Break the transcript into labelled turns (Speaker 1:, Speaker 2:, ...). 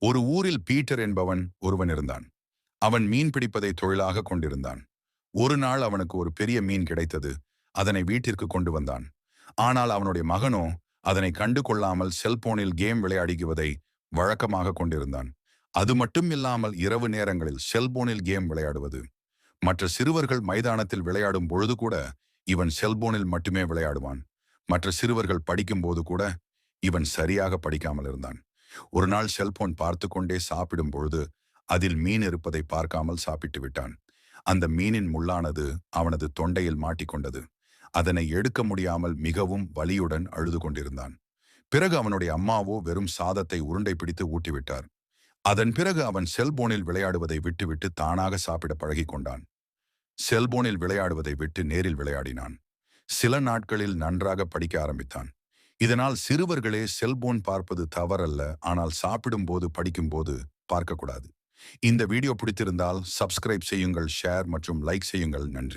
Speaker 1: ஒரு ஊரில் பீட்டர் என்பவன் ஒருவன் இருந்தான். அவன் மீன் பிடிப்பதை தொழிலாக கொண்டிருந்தான். ஒரு நாள் அவனுக்கு ஒரு பெரிய மீன் கிடைத்தது. அதனை வீட்டிற்கு கொண்டு வந்தான். ஆனால் அவனுடைய மகனோ அதனை கண்டு கொள்ளாமல் செல்போனில் கேம் விளையாடுவதை வழக்கமாக கொண்டிருந்தான். அது மட்டும் இல்லாமல் இரவு நேரங்களில் செல்போனில் கேம் விளையாடுவது. மற்ற சிறுவர்கள் மைதானத்தில் விளையாடும் பொழுது கூட இவன் செல்போனில் மட்டுமே விளையாடுவான். மற்ற சிறுவர்கள் படிக்கும் போது கூட இவன் சரியாக படிக்காமல் இருந்தான். ஒரு நாள் செல்போன் பார்த்து கொண்டே சாப்பிடும் பொழுது அதில் மீன் இருப்பதை பார்க்காமல் சாப்பிட்டு விட்டான். அந்த மீனின் முள்ளானது அவனது தொண்டையில் மாட்டிக்கொண்டது. அதனை எடுக்க முடியாமல் மிகவும் வலியுடன் அழுது கொண்டிருந்தான். பிறகு அவனுடைய அம்மாவோ வெறும் சாதத்தை உருண்டை பிடித்து ஊட்டிவிட்டார். அதன் பிறகு அவன் செல்போனில் விளையாடுவதை விட்டுவிட்டு தானாக சாப்பிட பழகிக் கொண்டான். செல்போனில் விளையாடுவதை விட்டு நேரில் விளையாடினான். சில நாட்களில் நன்றாக படிக்க ஆரம்பித்தான். இதனால் சிறுவர்களே செல்போன் பார்ப்பது தவறல்ல, ஆனால் சாப்பிடும் போது படிக்கும் போது பார்க்கக்கூடாது. இந்த வீடியோ பிடித்திருந்தால் சப்ஸ்கிரைப் செய்யுங்கள், ஷேர் மற்றும் லைக் செய்யுங்கள். நன்றி.